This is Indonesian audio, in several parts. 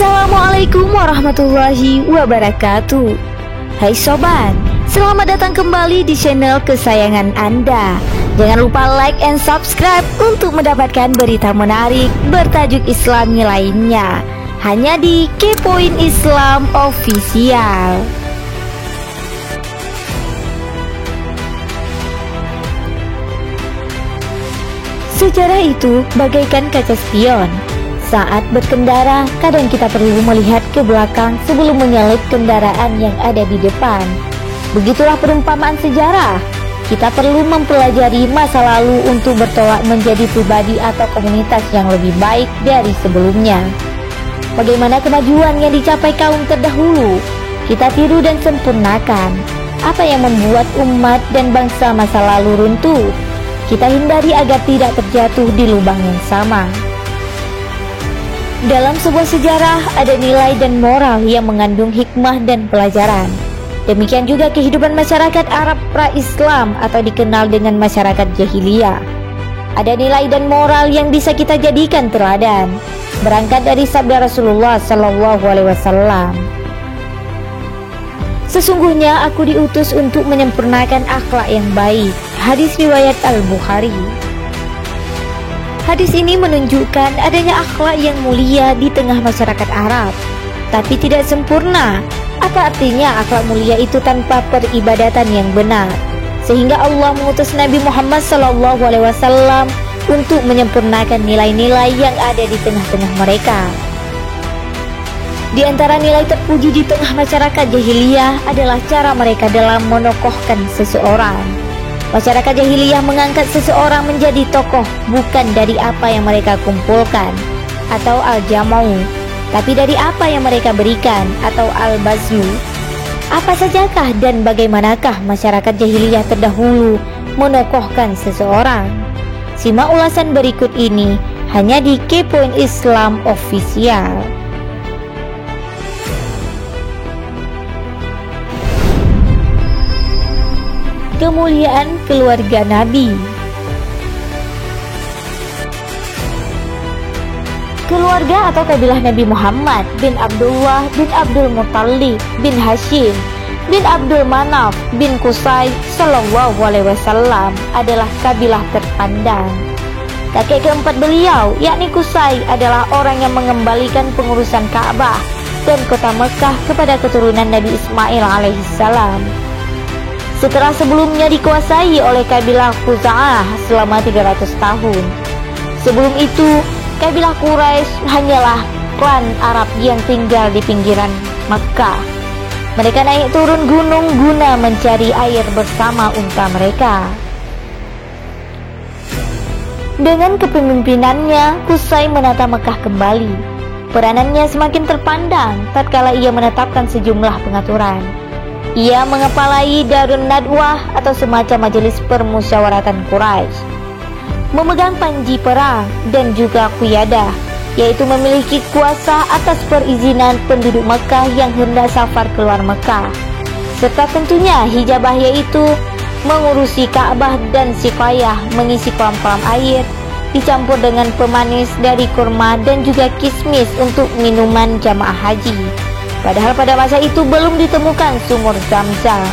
Assalamualaikum warahmatullahi wabarakatuh. Hai sobat, selamat datang kembali di channel kesayangan Anda. Jangan lupa like and subscribe untuk mendapatkan berita menarik bertajuk Islami lainnya hanya di Kepoin Islam Official. Sejarah itu bagaikan kaca spion. Saat berkendara, kadang kita perlu melihat ke belakang sebelum menyalip kendaraan yang ada di depan. Begitulah perumpamaan sejarah. Kita perlu mempelajari masa lalu untuk bertolak menjadi pribadi atau komunitas yang lebih baik dari sebelumnya. Bagaimana kemajuan yang dicapai kaum terdahulu, kita tiru dan sempurnakan. Apa yang membuat umat dan bangsa masa lalu runtuh, kita hindari agar tidak terjatuh di lubang yang sama. Dalam sebuah sejarah ada nilai dan moral yang mengandung hikmah dan pelajaran. Demikian juga kehidupan masyarakat Arab pra-Islam atau dikenal dengan masyarakat jahiliyah. Ada nilai dan moral yang bisa kita jadikan teladan. Berangkat dari sabda Rasulullah SAW. Sesungguhnya aku diutus untuk menyempurnakan akhlak yang baik. Hadis riwayat Al-Bukhari. Hadis ini menunjukkan adanya akhlak yang mulia di tengah masyarakat Arab, tapi tidak sempurna. Apa artinya akhlak mulia itu tanpa peribadatan yang benar? Sehingga Allah mengutus Nabi Muhammad SAW untuk menyempurnakan nilai-nilai yang ada di tengah-tengah mereka. Di antara nilai terpuji di tengah masyarakat jahiliyah adalah cara mereka dalam menokohkan seseorang. Masyarakat jahiliyah mengangkat seseorang menjadi tokoh bukan dari apa yang mereka kumpulkan atau al-jama'u, tapi dari apa yang mereka berikan atau al-bazlu. Apa sajakah dan bagaimanakah masyarakat jahiliyah terdahulu menokohkan seseorang? Simak ulasan berikut ini hanya di Kepoin Islam Official. Kemuliaan keluarga Nabi. Keluarga atau kabilah Nabi Muhammad bin Abdullah bin Abdul Muttalib bin Hashim bin Abdul Manaf bin Qusay Sallallahu Alaihi Wasallam adalah kabilah terpandang. Kakek keempat beliau, yakni Qusay, adalah orang yang mengembalikan pengurusan Ka'bah dan kota Mekah kepada keturunan Nabi Ismail alaihissalam. Setelah sebelumnya dikuasai oleh kabilah Khuza'ah selama 300 tahun. Sebelum itu, kabilah Quraisy hanyalah klan Arab yang tinggal di pinggiran Mekah. Mereka naik turun gunung guna mencari air bersama unta mereka. Dengan kepemimpinannya, Qusay menata Mekah kembali. Peranannya semakin terpandang tatkala ia menetapkan sejumlah pengaturan. Ia mengepalai Darun Nadwah atau semacam majelis permusyawaratan Quraisy, memegang panji perang dan juga qiyadah, yaitu memiliki kuasa atas perizinan penduduk Mekah yang hendak safar keluar Mekah, serta tentunya hijabah, yaitu mengurusi Ka'bah dan siqayah, mengisi kolam-kolam air dicampur dengan pemanis dari kurma dan juga kismis untuk minuman jamaah haji. Padahal pada masa itu belum ditemukan sumur Zam-Zam.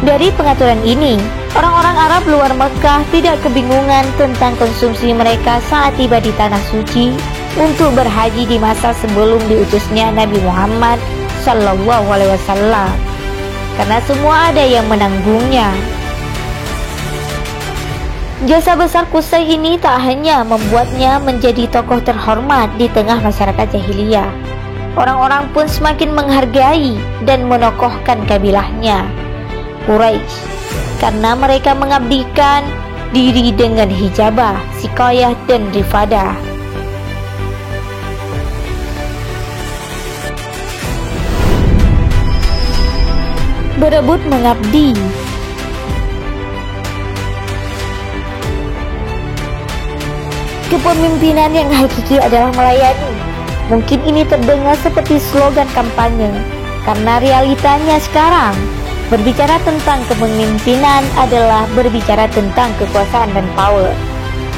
Dari pengaturan ini, orang-orang Arab luar Mekah tidak kebingungan tentang konsumsi mereka saat tiba di tanah suci untuk berhaji di masa sebelum diutusnya Nabi Muhammad Sallallahu Alaihi Wasallam, karena semua ada yang menanggungnya. Jasa besar Qusay ini tak hanya membuatnya menjadi tokoh terhormat di tengah masyarakat jahiliyah. Orang-orang pun semakin menghargai dan menokohkan kabilahnya, Quraisy, karena mereka mengabdikan diri dengan hijabah, siqayah dan rifadah. Berebut mengabdi. Kepemimpinan yang hakiki adalah melayani. Mungkin ini terdengar seperti slogan kampanye, karena realitanya sekarang berbicara tentang kepemimpinan adalah berbicara tentang kekuasaan dan power.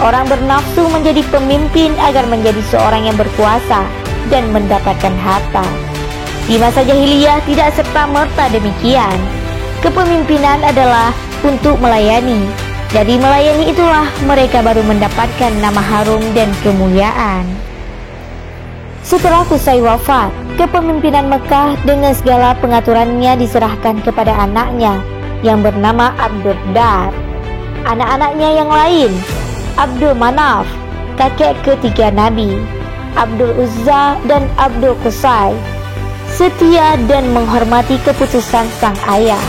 orang bernafsu menjadi pemimpin agar menjadi seorang yang berkuasa dan mendapatkan harta. Di masa jahiliyah tidak serta-merta demikian. Kepemimpinan adalah untuk melayani. Dari melayani itulah mereka baru mendapatkan nama harum dan kemuliaan. Setelah Qusay wafat, kepemimpinan Mekah dengan segala pengaturannya diserahkan kepada anaknya yang bernama Abdul Dar. Anak-anaknya yang lain, Abdul Manaf, kakek ketiga Nabi, Abdul Uzza dan Abdul Qusay, setia dan menghormati keputusan sang ayah.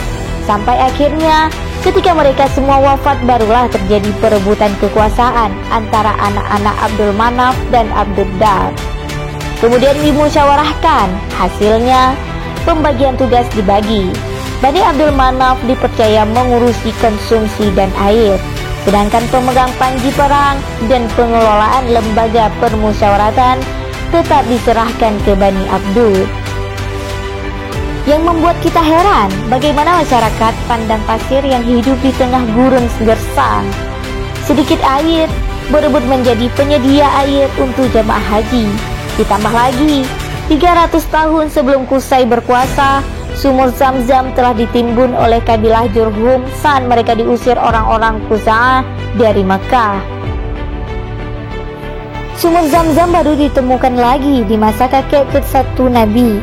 Sampai akhirnya ketika mereka semua wafat barulah terjadi perebutan kekuasaan antara anak-anak Abdul Manaf dan Abdul Dar. Kemudian dimusyawarahkan, hasilnya pembagian tugas dibagi. Bani Abdul Manaf dipercaya mengurusi konsumsi dan air, sedangkan pemegang panji perang dan pengelolaan lembaga permusyawaratan tetap diserahkan ke Bani Abdul. Yang membuat kita heran, bagaimana masyarakat padang pasir yang hidup di tengah gurun gersang, sedikit air, berebut menjadi penyedia air untuk jamaah haji. Ditambah lagi, 300 tahun sebelum Qusay berkuasa, sumur Zam-Zam telah ditimbun oleh kabilah Jurhum saat mereka diusir orang-orang Khuza'ah dari Makkah. Sumur Zam-Zam baru ditemukan lagi di masa kakek ke-1 Nabi,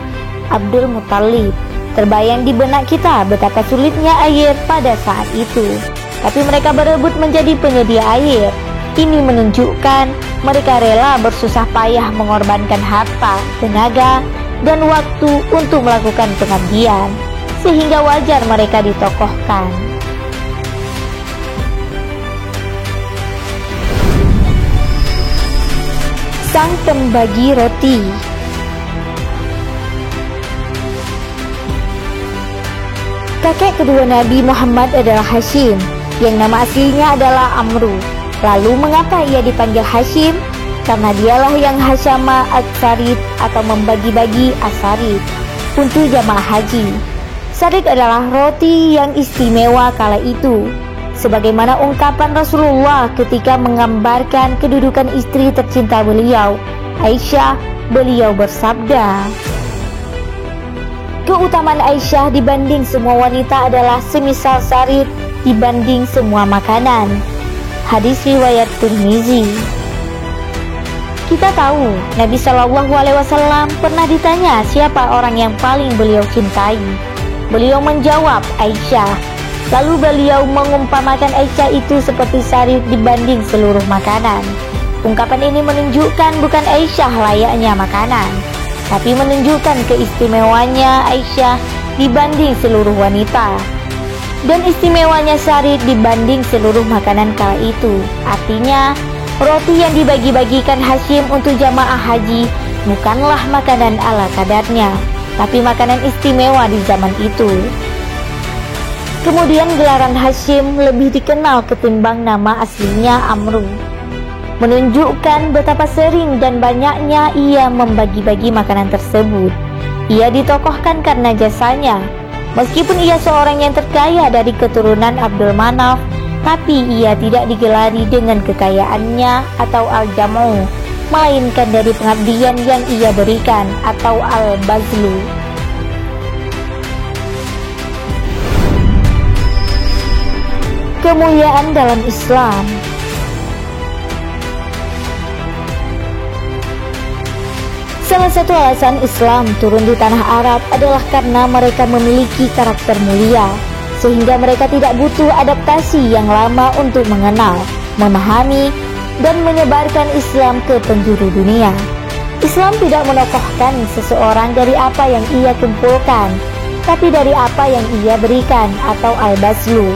Abdul Muttalib. Terbayang di benak kita betapa sulitnya air pada saat itu. Tapi mereka berebut menjadi penyedia air. Ini menunjukkan mereka rela bersusah payah mengorbankan harta, tenaga, dan waktu untuk melakukan pengabdian, sehingga wajar mereka ditokohkan. Sang pembagi roti. Kakek kedua Nabi Muhammad adalah Hashim, yang nama aslinya adalah Amru. Lalu mengapa ia dipanggil Hashim? Karena dialah yang hasyama as-sarid atau membagi-bagi as-sarid untuk jamaah haji. Sarid adalah roti yang istimewa kala itu, sebagaimana ungkapan Rasulullah ketika menggambarkan kedudukan istri tercinta beliau, Aisyah. Beliau bersabda, keutamaan Aisyah dibanding semua wanita adalah semisal sarid dibanding semua makanan. Hadis riwayat Tirmizi. Kita tahu Nabi Shallallahu Alaihi Wasallam pernah ditanya siapa orang yang paling beliau cintai. Beliau menjawab Aisyah. Lalu beliau mengumpamakan Aisyah itu seperti sarid dibanding seluruh makanan. Ungkapan ini menunjukkan bukan Aisyah layaknya makanan, tapi menunjukkan keistimewanya Aisyah dibanding seluruh wanita, dan istimewanya sarid dibanding seluruh makanan kala itu. Artinya, roti yang dibagi-bagikan Hashim untuk jamaah haji bukanlah makanan ala kadarnya, tapi makanan istimewa di zaman itu. Kemudian gelaran Hashim lebih dikenal ketimbang nama aslinya Amru, menunjukkan betapa sering dan banyaknya ia membagi-bagi makanan tersebut. Ia ditokohkan karena jasanya. Meskipun ia seorang yang terkaya dari keturunan Abdul Manaf, tapi ia tidak digelari dengan kekayaannya atau al-jamu, melainkan dari pengabdian yang ia berikan atau al-bazlu. Kemuliaan dalam Islam. Salah satu alasan Islam turun di tanah Arab adalah karena mereka memiliki karakter mulia, sehingga mereka tidak butuh adaptasi yang lama untuk mengenal, memahami, dan menyebarkan Islam ke penjuru dunia. Islam tidak menokohkan seseorang dari apa yang ia kumpulkan, tapi dari apa yang ia berikan atau al-bazlu.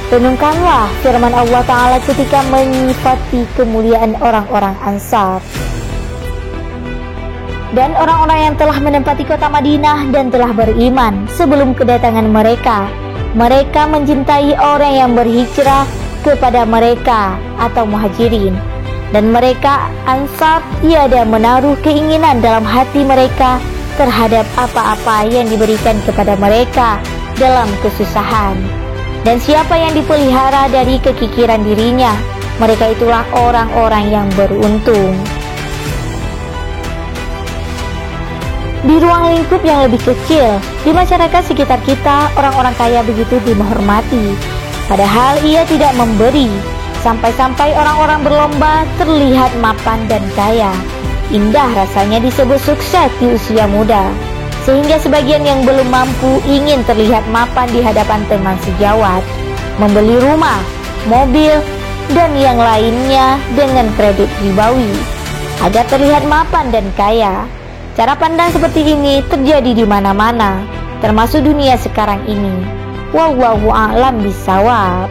Renungkanlah firman Allah Ta'ala ketika menyifati kemuliaan orang-orang Ansar. Dan orang-orang yang telah menempati kota Madinah dan telah beriman sebelum kedatangan mereka, mereka mencintai orang yang berhijrah kepada mereka atau muhajirin. Dan mereka Ansar tiada menaruh keinginan dalam hati mereka terhadap apa-apa yang diberikan kepada mereka dalam kesusahan. Dan siapa yang dipelihara dari kekikiran dirinya, Mereka itulah orang-orang yang beruntung. Di ruang lingkup yang lebih kecil, di masyarakat sekitar kita, orang-orang kaya begitu dihormati. Padahal ia tidak memberi. Sampai-sampai orang-orang berlomba terlihat mapan dan kaya. Indah rasanya disebut sukses di usia muda. Sehingga sebagian yang belum mampu ingin terlihat mapan di hadapan teman sejawat, membeli rumah, mobil, dan yang lainnya dengan kredit ribawi agar terlihat mapan dan kaya. Cara pandang seperti ini terjadi di mana-mana, termasuk dunia sekarang ini. Wallahu a'lam bishawab.